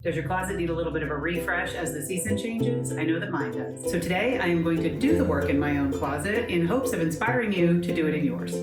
Does your closet need a little bit of a refresh as the season changes? I know that mine does. So today I am going to do the work in my own closet in hopes of inspiring you to do it in yours.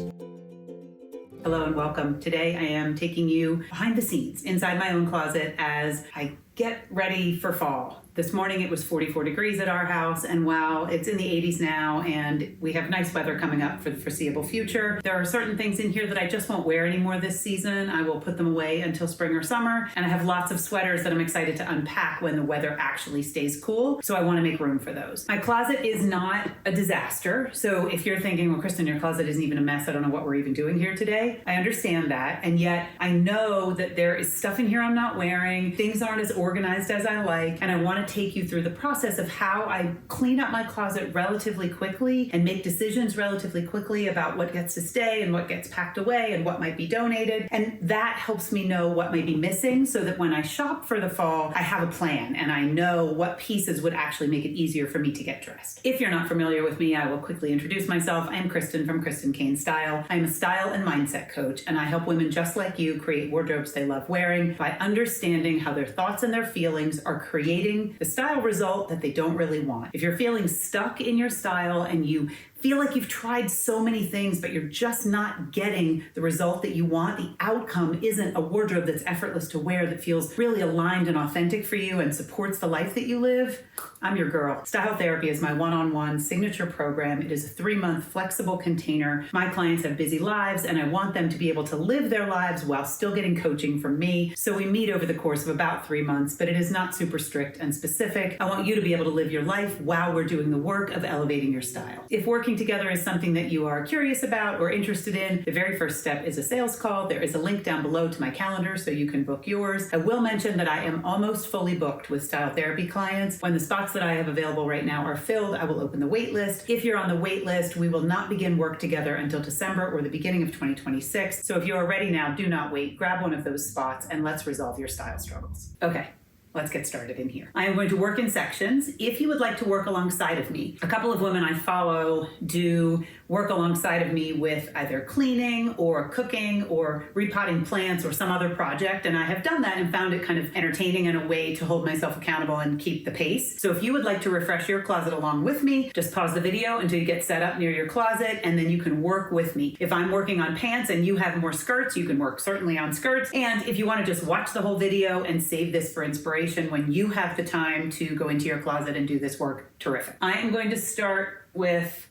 Hello and welcome. Today I am taking you behind the scenes inside my own closet as I get ready for fall. This morning it was 44 degrees at our house, and while it's in the 80s now and we have nice weather coming up for the foreseeable future, there are certain things in here that I just won't wear anymore this season. I will put them away until spring or summer, and I have lots of sweaters that I'm excited to unpack when the weather actually stays cool, so I want to make room for those. My closet is not a disaster, so if you're thinking, well, Kristen, your closet isn't even a mess, I don't know what we're even doing here today, I understand that, and yet I know that there is stuff in here I'm not wearing, things aren't as organized as I like, and I want to take you through the process of how I clean up my closet relatively quickly and make decisions relatively quickly about what gets to stay and what gets packed away and what might be donated. And that helps me know what might be missing so that when I shop for the fall, I have a plan and I know what pieces would actually make it easier for me to get dressed. If you're not familiar with me, I will quickly introduce myself. I am Kristen from Kristen Kane Style. I'm a style and mindset coach, and I help women just like you create wardrobes they love wearing by understanding how their thoughts and their feelings are creating the style result that they don't really want. If you're feeling stuck in your style and you feel like you've tried so many things, but you're just not getting the result that you want, the outcome isn't a wardrobe that's effortless to wear, that feels really aligned and authentic for you and supports the life that you live, I'm your girl. Style Therapy is my one-on-one signature program. It is a 3-month flexible container. My clients have busy lives, and I want them to be able to live their lives while still getting coaching from me. So we meet over the course of about 3 months, but it is not super strict and specific. I want you to be able to live your life while we're doing the work of elevating your style. If working together is something that you are curious about or interested in, the very first step is a sales call. There is a link down below to my calendar so you can book yours. I will mention that I am almost fully booked with Style Therapy clients. When the spots that I have available right now are filled, I will open the wait list. If you're on the wait list, we will not begin work together until December or the beginning of 2026. So if you are ready now, do not wait. Grab one of those spots and let's resolve your style struggles. Okay. Let's get started in here. I am going to work in sections. If you would like to work alongside of me, a couple of women I follow do work alongside of me with either cleaning or cooking or repotting plants or some other project. And I have done that and found it kind of entertaining and a way to hold myself accountable and keep the pace. So if you would like to refresh your closet along with me, just pause the video until you get set up near your closet, and then you can work with me. If I'm working on pants and you have more skirts, you can work certainly on skirts. And if you want to just watch the whole video and save this for inspiration when you have the time to go into your closet and do this work, terrific. I am going to start with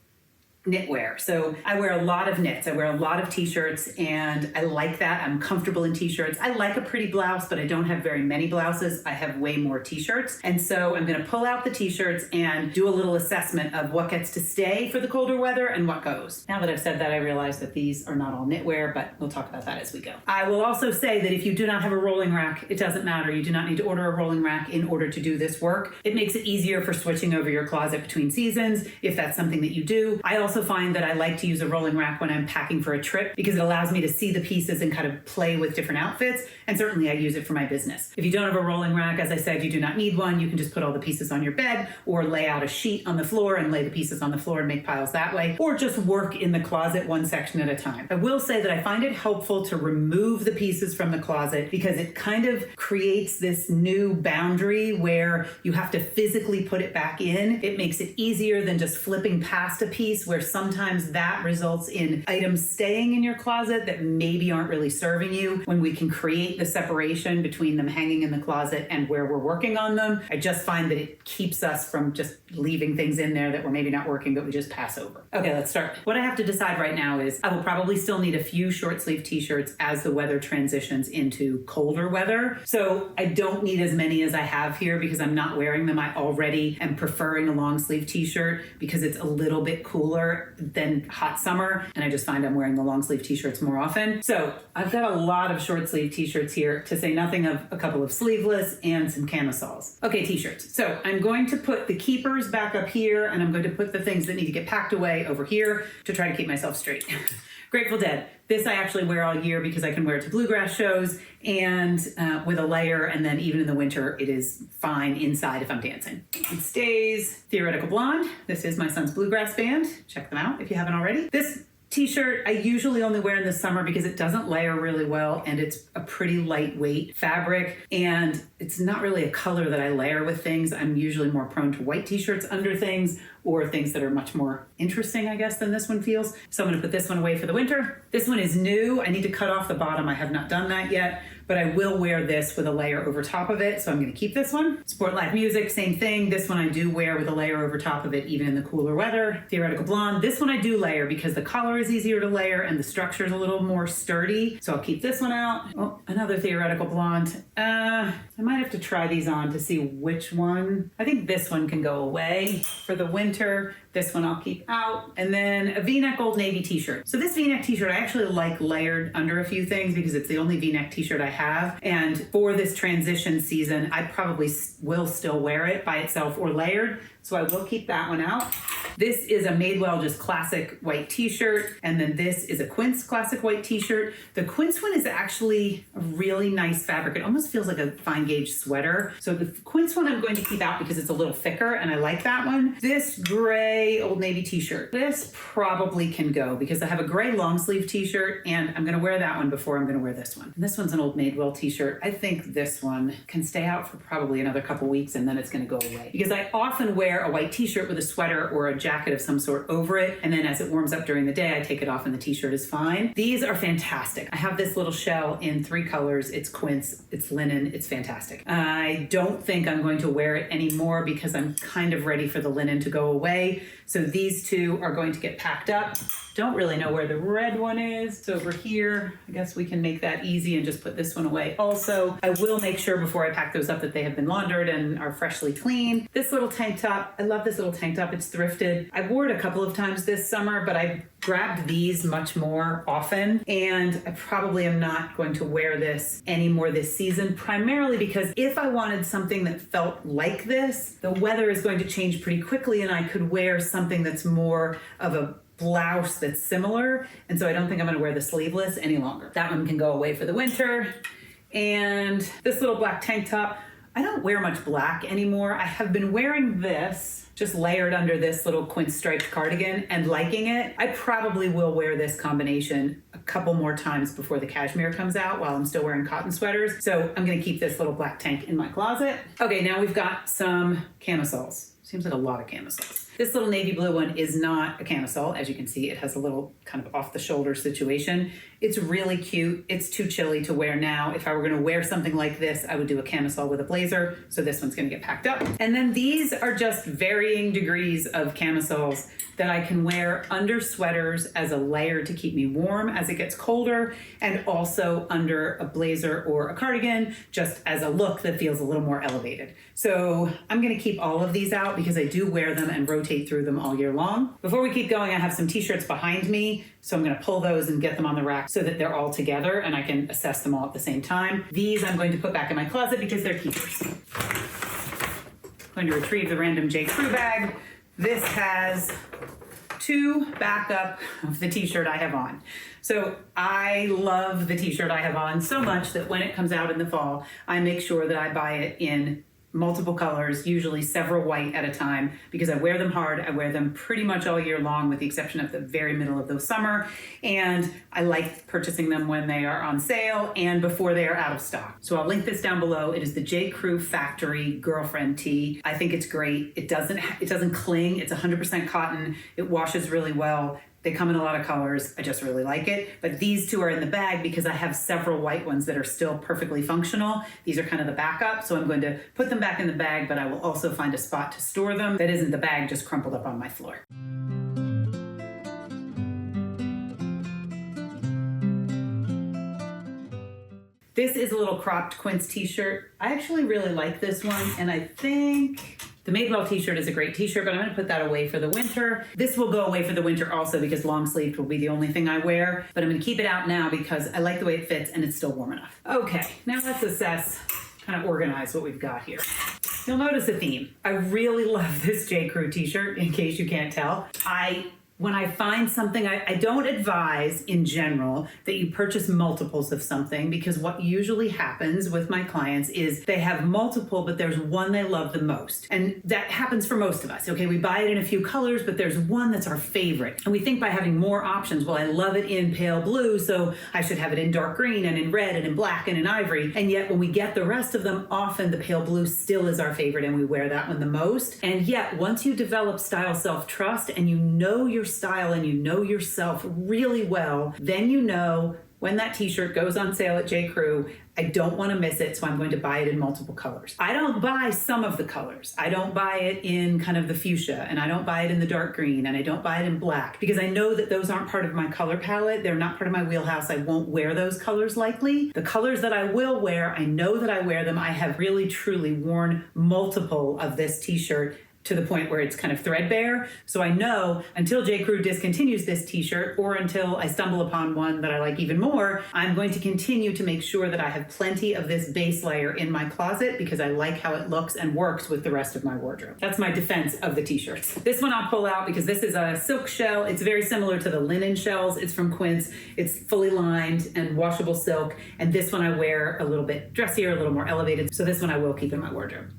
knitwear. So I wear a lot of knits. I wear a lot of t-shirts, and I like that. I'm comfortable in t-shirts. I like a pretty blouse, but I don't have very many blouses. I have way more t-shirts. And so I'm going to pull out the t-shirts and do a little assessment of what gets to stay for the colder weather and what goes. Now that I've said that, I realize that these are not all knitwear, but we'll talk about that as we go. I will also say that if you do not have a rolling rack, it doesn't matter. You do not need to order a rolling rack in order to do this work. It makes it easier for switching over your closet between seasons, if that's something that you do. I also find that I like to use a rolling rack when I'm packing for a trip because it allows me to see the pieces and kind of play with different outfits. And certainly I use it for my business. If you don't have a rolling rack, as I said, you do not need one. You can just put all the pieces on your bed or lay out a sheet on the floor and lay the pieces on the floor and make piles that way, or just work in the closet one section at a time. I will say that I find it helpful to remove the pieces from the closet because it kind of creates this new boundary where you have to physically put it back in. It makes it easier than just flipping past a piece where sometimes that results in items staying in your closet that maybe aren't really serving you. When we can create the separation between them hanging in the closet and where we're working on them, I just find that it keeps us from just leaving things in there that were maybe not working, but we just pass over. Okay, let's start. What I have to decide right now is I will probably still need a few short sleeve t-shirts as the weather transitions into colder weather. So I don't need as many as I have here because I'm not wearing them. I already am preferring a long sleeve t-shirt because it's a little bit cooler than hot summer, and I just find I'm wearing the long sleeve t-shirts more often. So I've got a lot of short sleeve t-shirts here, to say nothing of a couple of sleeveless and some camisoles. Okay, t-shirts. So I'm going to put the keepers back up here, and I'm going to put the things that need to get packed away over here to try to keep myself straight. Grateful Dead. This I actually wear all year because I can wear it to bluegrass shows and with a layer, and then even in the winter, it is fine inside if I'm dancing. It stays Theoretical Blonde. This is my son's bluegrass band. Check them out if you haven't already. This T-shirt I usually only wear in the summer because it doesn't layer really well and it's a pretty lightweight fabric and it's not really a color that I layer with things. I'm usually more prone to white T-shirts under things or things that are much more interesting, I guess, than this one feels. So I'm gonna put this one away for the winter. This one is new. I need to cut off the bottom. I have not done that yet, but I will wear this with a layer over top of it. So I'm gonna keep this one. Sport Live Music, same thing. This one I do wear with a layer over top of it, even in the cooler weather. Theoretical Blonde, this one I do layer because the collar is easier to layer and the structure is a little more sturdy. So I'll keep this one out. Oh, another Theoretical Blonde. I might have to try these on to see which one. I think this one can go away for the winter. This one I'll keep out. And then a V-neck Old Navy t-shirt. So this V-neck t-shirt, I actually like layered under a few things because it's the only V-neck t-shirt I have. And for this transition season, I probably will still wear it by itself or layered. So I will keep that one out. This is a Madewell just classic white t-shirt. And then this is a Quince classic white t-shirt. The Quince one is actually a really nice fabric. It almost feels like a fine gauge sweater. So the Quince one I'm going to keep out because it's a little thicker and I like that one. This gray Old Navy t-shirt. This probably can go because I have a gray long sleeve t-shirt and I'm gonna wear that one before I'm gonna wear this one. And this one's an old Madewell t-shirt. I think this one can stay out for probably another couple weeks and then it's gonna go away. Because I often wear a white t-shirt with a sweater or a jacket of some sort over it. And then as it warms up during the day, I take it off and the t-shirt is fine. These are fantastic. I have this little shell in 3 colors. It's Quince, it's linen, it's fantastic. I don't think I'm going to wear it anymore because I'm kind of ready for the linen to go away. So these two are going to get packed up. Don't really know where the red one is. It's over here. I guess we can make that easy and just put this one away. Also, I will make sure before I pack those up that they have been laundered and are freshly cleaned. This little tank top, I love this little tank top. It's thrifted. I wore it a couple of times this summer, but I grabbed these much more often. And I probably am not going to wear this anymore this season, primarily because if I wanted something that felt like this, the weather is going to change pretty quickly and I could wear something that's more of a blouse that's similar. And so I don't think I'm gonna wear the sleeveless any longer. That one can go away for the winter. And this little black tank top, I don't wear much black anymore. I have been wearing this just layered under this little Quince striped cardigan and liking it. I probably will wear this combination a couple more times before the cashmere comes out while I'm still wearing cotton sweaters. So I'm gonna keep this little black tank in my closet. Okay, now we've got some camisoles. Seems like a lot of camisoles. This little navy blue one is not a camisole. As you can see, it has a little kind of off the shoulder situation. It's really cute. It's too chilly to wear now. If I were gonna wear something like this, I would do a camisole with a blazer. So this one's gonna get packed up. And then these are just varying degrees of camisoles that I can wear under sweaters as a layer to keep me warm as it gets colder, and also under a blazer or a cardigan, just as a look that feels a little more elevated. So I'm gonna keep all of these out because I do wear them and rotate through them all year long. Before we keep going, I have some t-shirts behind me, so I'm gonna pull those and get them on the rack so that they're all together and I can assess them all at the same time. These I'm going to put back in my closet because they're keepers. I'm going to retrieve the random J. Crew bag. This has 2 backup of the t-shirt I have on. So I love the t-shirt I have on so much that when it comes out in the fall, I make sure that I buy it in multiple colors, usually several white at a time, because I wear them hard. I wear them pretty much all year long with the exception of the very middle of the summer. And I like purchasing them when they are on sale and before they are out of stock. So I'll link this down below. It is the J. Crew Factory Girlfriend Tee. I think it's great. It doesn't cling. It's 100% cotton. It washes really well. They come in a lot of colors. I just really like it. But these 2 are in the bag because I have several white ones that are still perfectly functional. These are kind of the backup. So I'm going to put them back in the bag, but I will also find a spot to store them that isn't the bag just crumpled up on my floor. This is a little cropped Quince t-shirt. I actually really like this one, and I think the Madewell t-shirt is a great t-shirt, but I'm gonna put that away for the winter. This will go away for the winter also because long sleeved will be the only thing I wear, but I'm gonna keep it out now because I like the way it fits and it's still warm enough. Okay, now let's assess, kind of organize what we've got here. You'll notice a theme. I really love this J. Crew t-shirt, in case you can't tell. I When I find something, I don't advise in general that you purchase multiples of something, because what usually happens with my clients is they have multiple, but there's one they love the most. And that happens for most of us. Okay, we buy it in a few colors, but there's one that's our favorite. And we think by having more options, well, I love it in pale blue, so I should have it in dark green and in red and in black and in ivory. And yet when we get the rest of them, often the pale blue still is our favorite and we wear that one the most. And yet once you develop style self-trust and you know your style and you know yourself really well, then you know when that t-shirt goes on sale at J. Crew, I don't want to miss it, so I'm going to buy it in multiple colors. I don't buy some of the colors. I don't buy it in kind of the fuchsia, and I don't buy it in the dark green, and I don't buy it in black, because I know that those aren't part of my color palette. They're not part of my wheelhouse. I won't wear those colors likely. The colors that I will wear, I know that I wear them. I have really, truly worn multiple of this t-shirt to the point where it's kind of threadbare. So I know until J. Crew discontinues this t-shirt, or until I stumble upon one that I like even more, I'm going to continue to make sure that I have plenty of this base layer in my closet, because I like how it looks and works with the rest of my wardrobe. That's my defense of the t-shirts. This one I'll pull out because this is a silk shell. It's very similar to the linen shells. It's from Quince. It's fully lined and washable silk. And this one I wear a little bit dressier, a little more elevated. So this one I will keep in my wardrobe.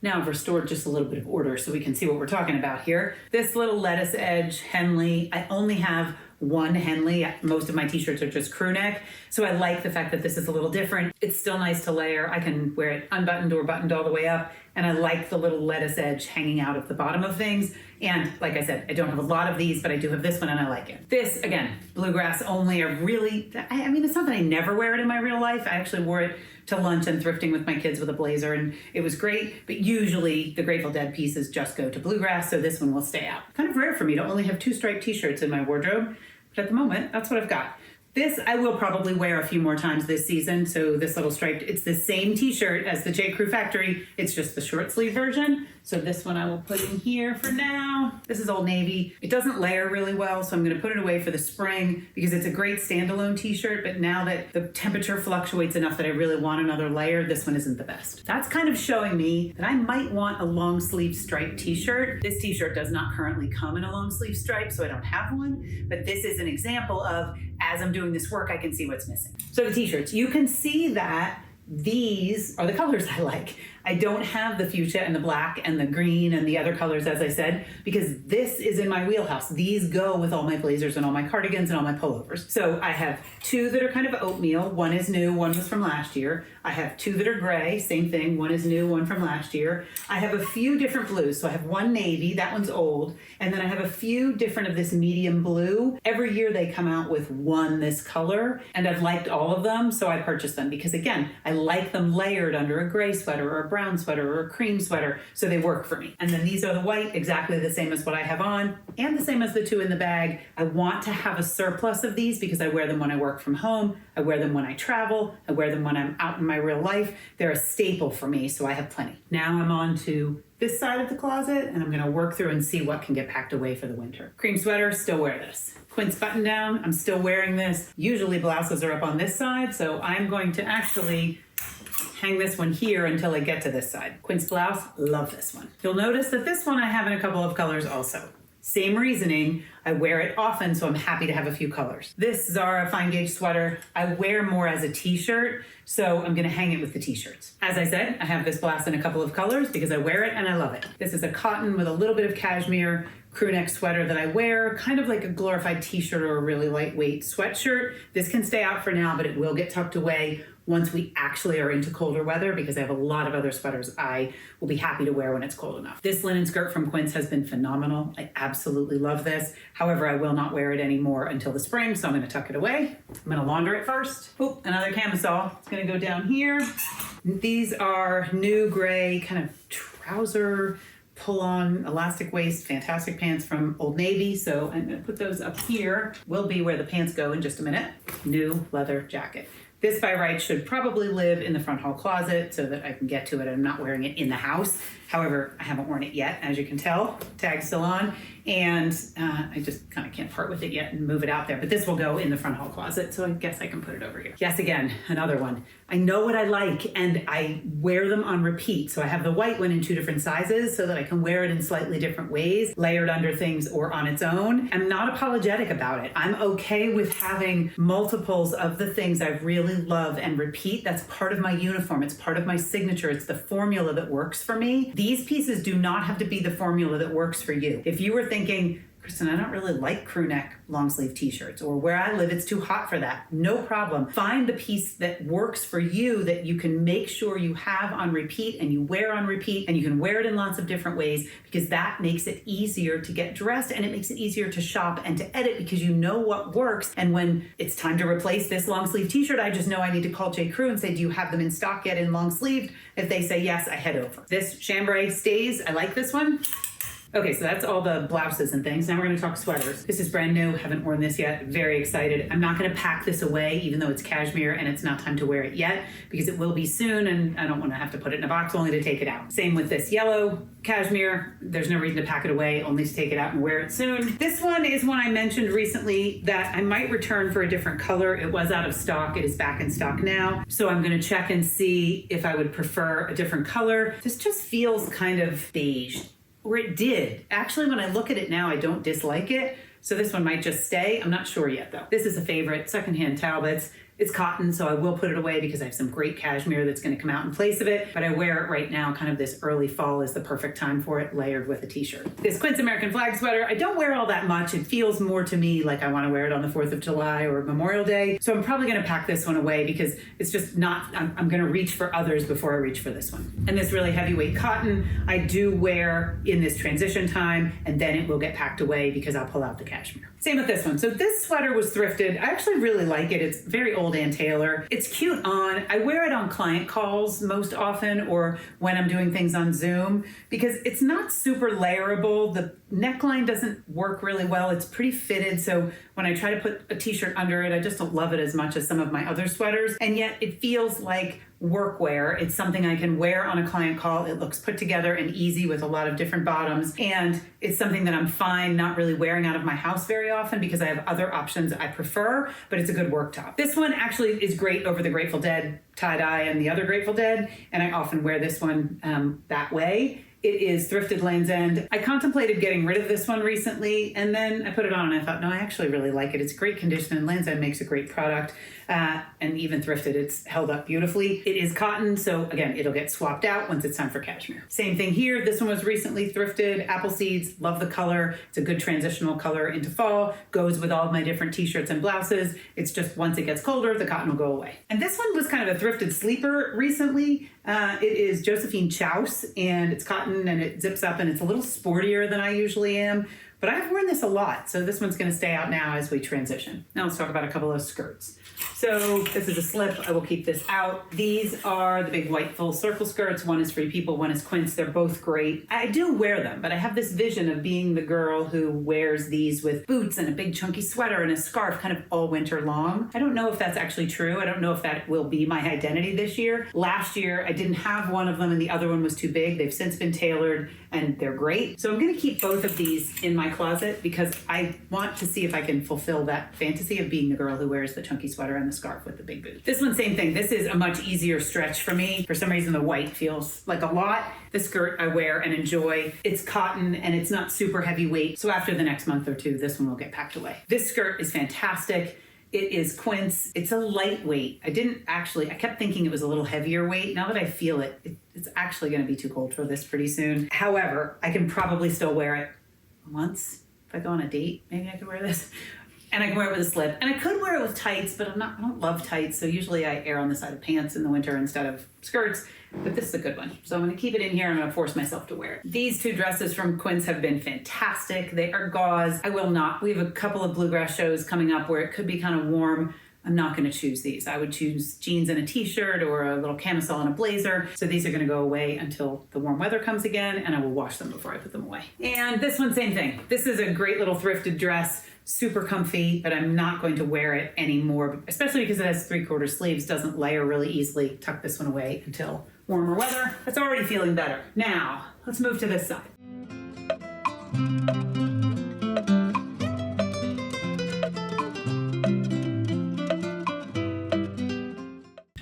Now I've restored just a little bit of order so we can see what we're talking about here. This little lettuce edge Henley, I only have one Henley. Most of my t-shirts are just crew neck. So I like the fact that this is a little different. It's still nice to layer. I can wear it unbuttoned or buttoned all the way up. And I like the little lettuce edge hanging out of the bottom of things. And like I said, I don't have a lot of these, but I do have this one and I like it. This, again, bluegrass only. I mean, it's not that I never wear it in my real life. I actually wore it to lunch and thrifting with my kids with a blazer, and it was great. But usually the Grateful Dead pieces just go to bluegrass, so this one will stay out. Kind of rare for me to only have 2 striped t-shirts in my wardrobe, but at the moment, that's what I've got. This I will probably wear a few more times this season. So this little striped, it's the same t-shirt as the J. Crew Factory. It's just the short sleeve version. So this one I will put in here for now. This is Old Navy. It doesn't layer really well, so I'm gonna put it away for the spring because it's a great standalone t-shirt, but now that the temperature fluctuates enough that I really want another layer, this one isn't the best. That's kind of showing me that I might want a long sleeve striped t-shirt. This t-shirt does not currently come in a long sleeve stripe, so I don't have one, but this is an example of, as I'm doing this work, I can see what's missing. So the t-shirts, you can see that these are the colors I like. I don't have the fuchsia and the black and the green and the other colors, as I said, because this is in my wheelhouse. These go with all my blazers and all my cardigans and all my pullovers. So I have 2 that are kind of oatmeal. One is new, one was from last year. I have 2 that are gray, same thing. One is new, one from last year. I have a few different blues. So I have one navy, that one's old. And then I have a few different of this medium blue. Every year they come out with one this color, and I've liked all of them, so I purchased them because, again, I like them layered under a gray sweater or a brown sweater or a cream sweater, so they work for me. And then these are the white, exactly the same as what I have on, and the same as the 2 in the bag. I want to have a surplus of these because I wear them when I work from home, I wear them when I travel, I wear them when I'm out in my real life. They're a staple for me, so I have plenty. Now I'm on to this side of the closet, and I'm gonna work through and see what can get packed away for the winter. Cream sweater, still wear this. Quince button down, I'm still wearing this. Usually blouses are up on this side, so I'm going to actually hang this one here until I get to this side. Quince blouse, love this one. You'll notice that this one I have in a couple of colors also. Same reasoning, I wear it often, so I'm happy to have a few colors. This Zara fine gauge sweater, I wear more as a t-shirt, so I'm gonna hang it with the t-shirts. As I said, I have this blouse in a couple of colors because I wear it and I love it. This is a cotton with a little bit of cashmere crew neck sweater that I wear, kind of like a glorified t-shirt or a really lightweight sweatshirt. This can stay out for now, but it will get tucked away once we actually are into colder weather, because I have a lot of other sweaters I will be happy to wear when it's cold enough. This linen skirt from Quince has been phenomenal. I absolutely love this. However, I will not wear it anymore until the spring, so I'm gonna tuck it away. I'm gonna launder it first. Oh, another camisole. It's gonna go down here. These are new gray kind of trouser, pull-on elastic waist, fantastic pants from Old Navy. So I'm gonna put those up here. Will be where the pants go in just a minute. New leather jacket. This by rights should probably live in the front hall closet so that I can get to it. I'm not wearing it in the house. However, I haven't worn it yet, as you can tell. Tag's still on. and I just kind of can't part with it yet and move it out there. But this will go in the front hall closet, so I guess I can put it over here. Yes, again, another one. I know what I like, and I wear them on repeat. So I have the white one in 2 different sizes so that I can wear it in slightly different ways, layered under things or on its own. I'm not apologetic about it. I'm okay with having multiples of the things I really love and repeat. That's part of my uniform. It's part of my signature. It's the formula that works for me. These pieces do not have to be the formula that works for you. If you were thinking, Kristen, I don't really like crew neck long sleeve t-shirts, or where I live, it's too hot for that. No problem. Find the piece that works for you that you can make sure you have on repeat and you wear on repeat, and you can wear it in lots of different ways, because that makes it easier to get dressed and it makes it easier to shop and to edit, because you know what works. And when it's time to replace this long sleeve t-shirt, I just know I need to call J. Crew and say, do you have them in stock yet in long sleeved? If they say yes, I head over. This chambray stays. I like this one. Okay, so that's all the blouses and things. Now we're gonna talk sweaters. This is brand new, haven't worn this yet, very excited. I'm not gonna pack this away, even though it's cashmere and it's not time to wear it yet, because it will be soon and I don't wanna have to put it in a box, only to take it out. Same with this yellow cashmere. There's no reason to pack it away, only to take it out and wear it soon. This one is one I mentioned recently that I might return for a different color. It was out of stock, it is back in stock now. So I'm gonna check and see if I would prefer a different color. This just feels kind of beige. Or it did. Actually, when I look at it now, I don't dislike it. So this one might just stay. I'm not sure yet though. This is a favorite, secondhand Talbots. It's cotton, so I will put it away because I have some great cashmere that's gonna come out in place of it, but I wear it right now, kind of this early fall is the perfect time for it, layered with a t-shirt. This Quince American flag sweater, I don't wear all that much. It feels more to me like I wanna wear it on the 4th of July or Memorial Day. So I'm probably gonna pack this one away because it's just not, I'm gonna reach for others before I reach for this one. And this really heavyweight cotton, I do wear in this transition time, and then it will get packed away because I'll pull out the cashmere. Same with this one. So this sweater was thrifted. I actually really like it. It's very old Ann Taylor. It's cute on. I wear it on client calls most often, or when I'm doing things on Zoom, because it's not super layerable. The neckline doesn't work really well. It's pretty fitted. So when I try to put a t-shirt under it, I just don't love it as much as some of my other sweaters. And yet it feels like workwear. It's something I can wear on a client call. It looks put together and easy with a lot of different bottoms. And it's something that I'm fine not really wearing out of my house very often because I have other options I prefer, but it's a good work top. This one actually is great over the Grateful Dead tie-dye and the other Grateful Dead, and I often wear this one that way. It is thrifted Land's End. I contemplated getting rid of this one recently, and then I put it on and I thought, no, I actually really like it. It's great condition, and Land's End makes a great product. And even thrifted, it's held up beautifully. It is cotton, so again, it'll get swapped out once it's time for cashmere. Same thing here. This one was recently thrifted. Apple seeds, love the color. It's a good transitional color into fall. Goes with all of my different t-shirts and blouses. It's just once it gets colder, the cotton will go away. And this one was kind of a thrifted sleeper recently. It is Josephine Chouse, and it's cotton and it zips up and it's a little sportier than I usually am. But I've worn this a lot, so this one's gonna stay out now as we transition. Now let's talk about a couple of skirts. So this is a slip, I will keep this out. These are the big white full circle skirts. One is Free People, one is Quince. They're both great. I do wear them, but I have this vision of being the girl who wears these with boots and a big chunky sweater and a scarf kind of all winter long. I don't know if that's actually true. I don't know if that will be my identity this year. Last year, I didn't have one of them and the other one was too big. They've since been tailored and they're great. So I'm gonna keep both of these in my closet because I want to see if I can fulfill that fantasy of being the girl who wears the chunky sweater and the scarf with the big boot. This one, same thing. This is a much easier stretch for me. For some reason, the white feels like a lot. The skirt I wear and enjoy. It's cotton and it's not super heavyweight. So after the next month or two, this one will get packed away. This skirt is fantastic. It is Quince. It's a lightweight. I kept thinking it was a little heavier weight. Now that I feel it, it's actually gonna be too cold for this pretty soon. However, I can probably still wear it once. If I go on a date, maybe I could wear this. And I can wear it with a slip. And I could wear it with tights, but I don't love tights. So usually I err on the side of pants in the winter instead of skirts. But this is a good one. So I'm gonna keep it in here. I'm gonna force myself to wear it. These two dresses from Quince have been fantastic. They are gauze. We have a couple of bluegrass shows coming up where it could be kind of warm. I'm not gonna choose these. I would choose jeans and a t-shirt or a little camisole and a blazer. So these are gonna go away until the warm weather comes again, and I will wash them before I put them away. And this one, same thing. This is a great little thrifted dress, super comfy, but I'm not going to wear it anymore, especially because it has 3/4 sleeves, doesn't layer really easily. Tuck this one away until warmer weather. It's already feeling better. Now, let's move to this side.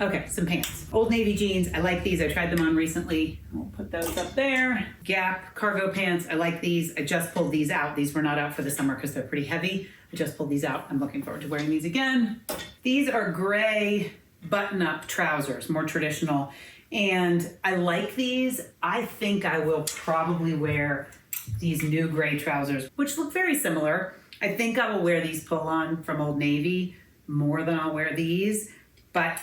Okay, some pants. Old Navy jeans, I like these. I tried them on recently. We'll put those up there. Gap cargo pants, I like these. I just pulled these out. These were not out for the summer because they're pretty heavy. I just pulled these out. I'm looking forward to wearing these again. These are gray button-up trousers, more traditional. And I like these. I think I will probably wear these new gray trousers, which look very similar. I think I will wear these pull-on from Old Navy more than I'll wear these, but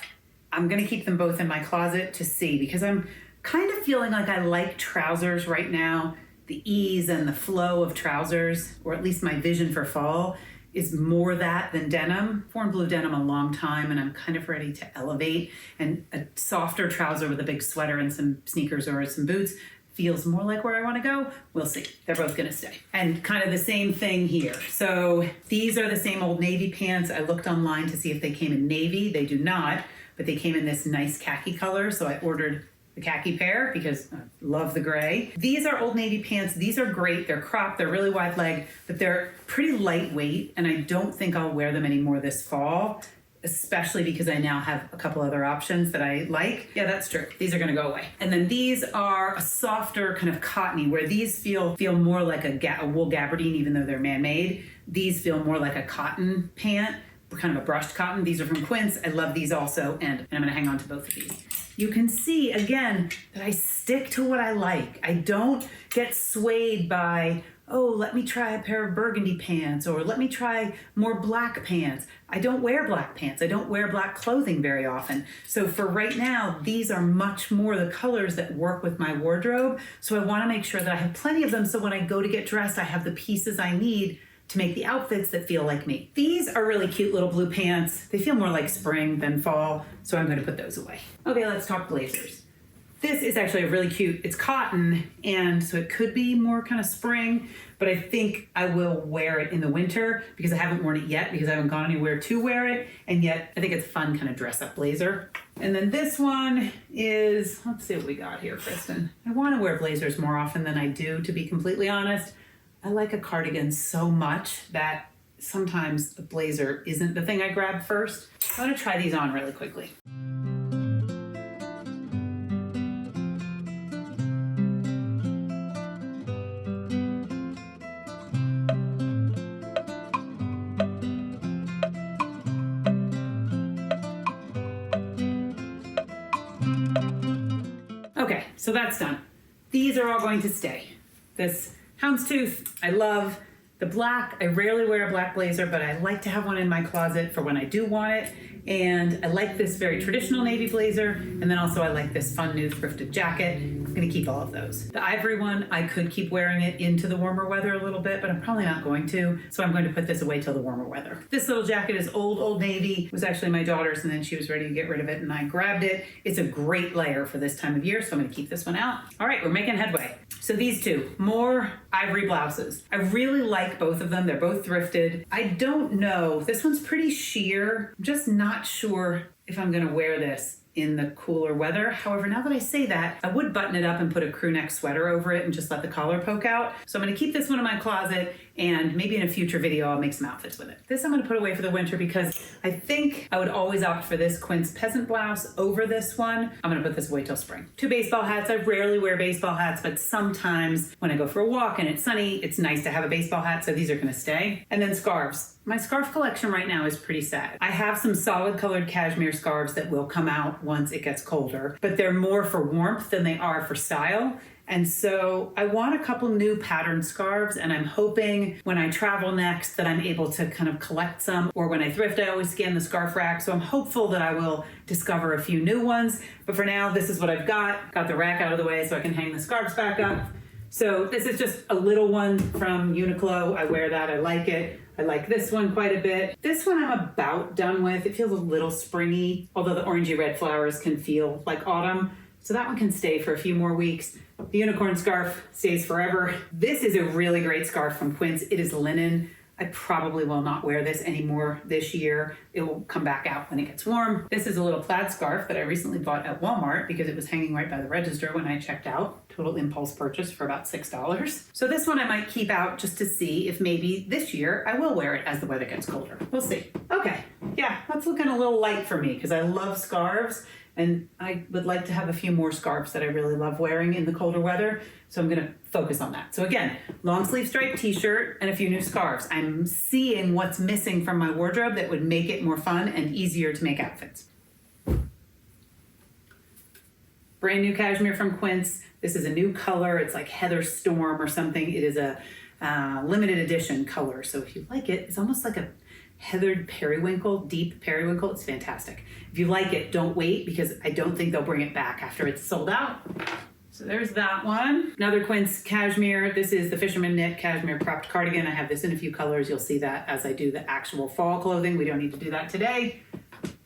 I'm gonna keep them both in my closet to see, because I'm kind of feeling like I like trousers right now. The ease and the flow of trousers, or at least my vision for fall, is more that than denim. Worn blue denim a long time, and I'm kind of ready to elevate. And a softer trouser with a big sweater and some sneakers or some boots feels more like where I want to go. We'll see. They're both going to stay. And kind of the same thing here. So these are the same Old Navy pants. I looked online to see if they came in navy. They do not, but they came in this nice khaki color. So I ordered the khaki pair because I love the gray. These are Old Navy pants. These are great. They're cropped. They're really wide leg, but they're pretty lightweight. And I don't think I'll wear them anymore this fall, especially because I now have a couple other options that I like. Yeah, that's true. These are going to go away. And then these are a softer kind of cottony, where these feel more like a wool gabardine, even though they're man-made. These feel more like a cotton pant, kind of a brushed cotton. These are from Quince. I love these also, and I'm going to hang on to both of these. You can see, again, that I stick to what I like. I don't get swayed by, oh, let me try a pair of burgundy pants, or let me try more black pants. I don't wear black pants. I don't wear black clothing very often. So for right now, these are much more the colors that work with my wardrobe. So I want to make sure that I have plenty of them, so when I go to get dressed, I have the pieces I need to make the outfits that feel like me. These are really cute little blue pants. They feel more like spring than fall, so I'm going to put those away. Okay, let's talk blazers. This is actually really cute. It's cotton, and so it could be more kind of spring, but I think I will wear it in the winter because I haven't worn it yet, because I haven't gone anywhere to wear it, and yet I think it's fun kind of dress up blazer. And then this one is, let's see what we got here, Kristen. I want to wear blazers more often than I do, to be completely honest. I like a cardigan so much that sometimes a blazer isn't the thing I grab first. I'm gonna try these on really quickly. Okay, so that's done. These are all going to stay. This houndstooth, I love. The black, I rarely wear a black blazer, but I like to have one in my closet for when I do want it. And I like this very traditional navy blazer. And then also I like this fun new thrifted jacket. I'm gonna keep all of those. The ivory one, I could keep wearing it into the warmer weather a little bit, but I'm probably not going to. So I'm going to put this away till the warmer weather. This little jacket is Old Navy. It was actually my daughter's, and then she was ready to get rid of it and I grabbed it. It's a great layer for this time of year, so I'm gonna keep this one out. All right, we're making headway. So these two, more ivory blouses. I really like both of them. They're both thrifted. I don't know, this one's pretty sheer. I'm just not sure if I'm gonna wear this in the cooler weather. However, now that I say that, I would button it up and put a crew neck sweater over it and just let the collar poke out. So I'm gonna keep this one in my closet, and maybe in a future video, I'll make some outfits with it. This I'm gonna put away for the winter because I think I would always opt for this Quince peasant blouse over this one. I'm gonna put this away till spring. 2 baseball hats. I rarely wear baseball hats, but sometimes when I go for a walk and it's sunny, it's nice to have a baseball hat, so these are gonna stay. And then scarves. My scarf collection right now is pretty sad. I have some solid colored cashmere scarves that will come out once it gets colder, but they're more for warmth than they are for style. And so I want a couple new patterned scarves, and I'm hoping when I travel next that I'm able to kind of collect some, or when I thrift, I always scan the scarf rack. So I'm hopeful that I will discover a few new ones. But for now, this is what I've got. Got the rack out of the way so I can hang the scarves back up. So this is just a little one from Uniqlo. I wear that, I like it. I like this one quite a bit. This one I'm about done with. It feels a little springy, although the orangey red flowers can feel like autumn. So that one can stay for a few more weeks. The unicorn scarf stays forever. This is a really great scarf from Quince. It is linen. I probably will not wear this anymore this year. It will come back out when it gets warm. This is a little plaid scarf that I recently bought at Walmart because it was hanging right by the register when I checked out. Total impulse purchase for about $6. So this one I might keep out just to see if maybe this year I will wear it as the weather gets colder. We'll see. Okay, yeah, that's looking a little light for me because I love scarves and I would like to have a few more scarves that I really love wearing in the colder weather. So I'm gonna focus on that. So again, long sleeve striped t-shirt and a few new scarves. I'm seeing what's missing from my wardrobe that would make it more fun and easier to make outfits. Brand new cashmere from Quince. This is a new color. It's like Heather Storm or something. It is a limited edition color. So if you like it, it's almost like a heathered periwinkle, deep periwinkle. It's fantastic. If you like it, don't wait because I don't think they'll bring it back after it's sold out. So there's that one. Another Quince cashmere. This is the Fisherman Knit Cashmere Cropped Cardigan. I have this in a few colors. You'll see that as I do the actual fall clothing. We don't need to do that today.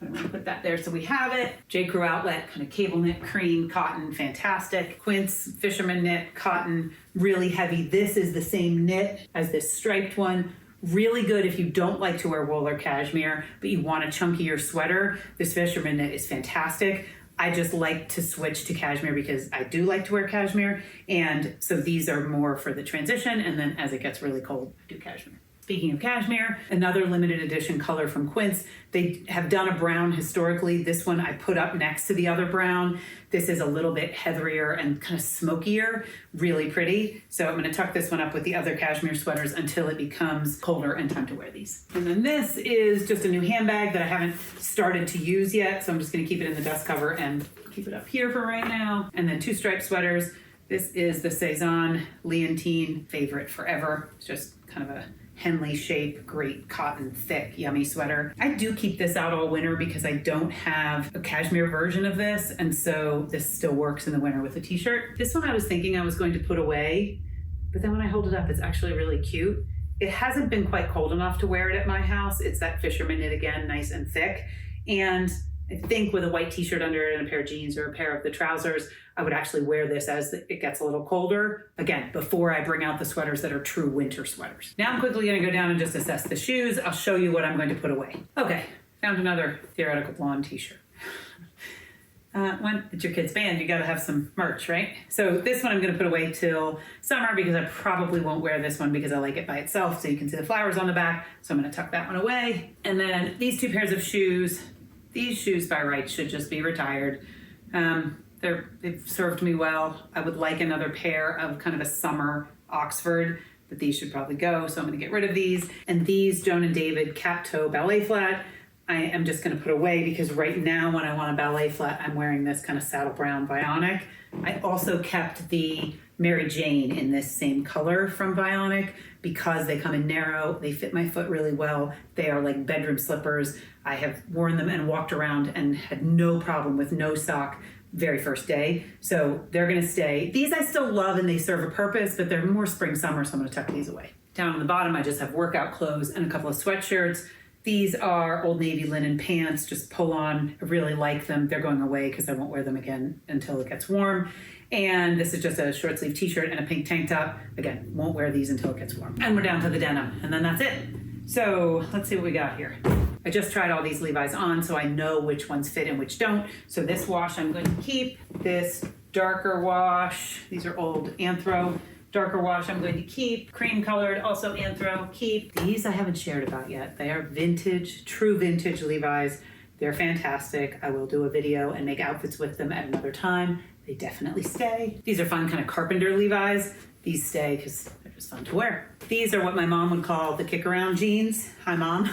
I'm going to put that there so we have it. J. Crew Outlet, kind of cable knit, cream, cotton, fantastic. Quince Fisherman Knit, cotton, really heavy. This is the same knit as this striped one. Really good if you don't like to wear wool or cashmere, but you want a chunkier sweater. This Fisherman Knit is fantastic. I just like to switch to cashmere because I do like to wear cashmere. And so these are more for the transition. And then as it gets really cold, I do cashmere. Speaking of cashmere, another limited edition color from Quince. They have done a brown historically. This one I put up next to the other brown. This is a little bit heatherier and kind of smokier, really pretty. So I'm going to tuck this one up with the other cashmere sweaters until it becomes colder and time to wear these. And then this is just a new handbag that I haven't started to use yet. So I'm just going to keep it in the dust cover and keep it up here for right now. And then two striped sweaters. This is the Cezanne Leontine favorite forever. It's just kind of a Henley shape, great cotton, thick, yummy sweater. I do keep this out all winter because I don't have a cashmere version of this, and so this still works in the winter with a t-shirt. This one I was thinking I was going to put away, but then when I hold it up, it's actually really cute. It hasn't been quite cold enough to wear it at my house. It's that Fisherman Knit again, nice and thick. And I think with a white t-shirt under it and a pair of jeans or a pair of the trousers, I would actually wear this as it gets a little colder. Again, before I bring out the sweaters that are true winter sweaters. Now I'm quickly gonna go down and just assess the shoes. I'll show you what I'm going to put away. Okay, found another Theoretical Blonde t-shirt. When it's your kid's band, you gotta have some merch, right? So this one I'm gonna put away till summer because I probably won't wear this one because I like it by itself. So you can see the flowers on the back. So I'm gonna tuck that one away. And then these two pairs of shoes, these shoes by rights should just be retired. They've served me well. I would like another pair of kind of a summer Oxford, but these should probably go. So I'm gonna get rid of these. And these Joan and David cap toe ballet flat, I am just gonna put away because right now when I want a ballet flat, I'm wearing this kind of saddle brown Bionic. I also kept the Mary Jane in this same color from Bionic because they come in narrow, they fit my foot really well. They are like bedroom slippers. I have worn them and walked around and had no problem with no sock very first day. So they're gonna stay. These I still love and they serve a purpose, but they're more spring, summer, so I'm gonna tuck these away. Down on the bottom, I just have workout clothes and a couple of sweatshirts. These are Old Navy linen pants, just pull on. I really like them. They're going away because I won't wear them again until it gets warm. And this is just a short sleeve t-shirt and a pink tank top. Again, won't wear these until it gets warm. And we're down to the denim, and then that's it. So let's see what we got here. I just tried all these Levi's on, so I know which ones fit and which don't. So this wash I'm going to keep. This darker wash, these are old Anthro. Darker wash I'm going to keep. Cream colored, also Anthro, keep. These I haven't shared about yet. They are vintage, true vintage Levi's. They're fantastic. I will do a video and make outfits with them at another time. They definitely stay. These are fun kind of carpenter Levi's. These stay because they're just fun to wear. These are what my mom would call the kick around jeans. Hi mom.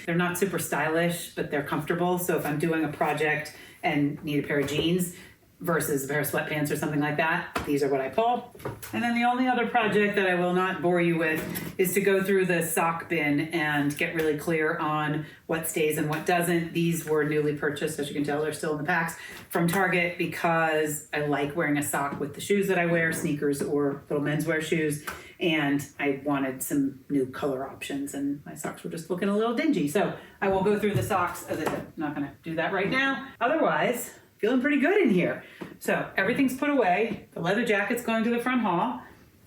They're not super stylish, but they're comfortable. So if I'm doing a project and need a pair of jeans versus a pair of sweatpants or something like that, these are what I pull. And then the only other project that I will not bore you with is to go through the sock bin and get really clear on what stays and what doesn't. These were newly purchased, as you can tell, they're still in the packs, from Target because I like wearing a sock with the shoes that I wear, sneakers or little menswear shoes. And I wanted some new color options and my socks were just looking a little dingy. So I will go through the socks. As I said, I'm not gonna do that right now. Otherwise, feeling pretty good in here. So everything's put away. The leather jacket's going to the front hall.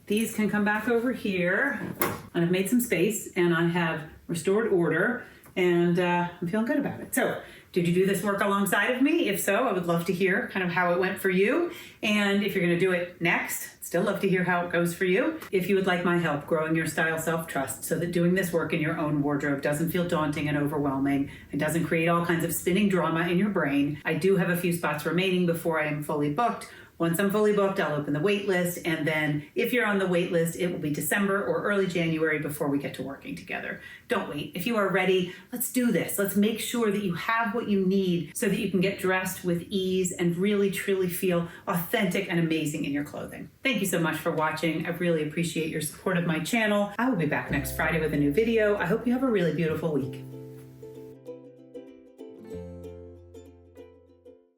These can come back over here and I've made some space, and I have restored order, and I'm feeling good about it. So, did you do this work alongside of me? If so, I would love to hear kind of how it went for you. And if you're going to do it next, still love to hear how it goes for you. If you would like my help growing your style self-trust so that doing this work in your own wardrobe doesn't feel daunting and overwhelming and doesn't create all kinds of spinning drama in your brain, I do have a few spots remaining before I am fully booked. Once I'm fully booked, I'll open the wait list, and then if you're on the wait list, it will be December or early January before we get to working together. Don't wait. If you are ready, let's do this. Let's make sure that you have what you need so that you can get dressed with ease and really, truly feel authentic and amazing in your clothing. Thank you so much for watching. I really appreciate your support of my channel. I will be back next Friday with a new video. I hope you have a really beautiful week.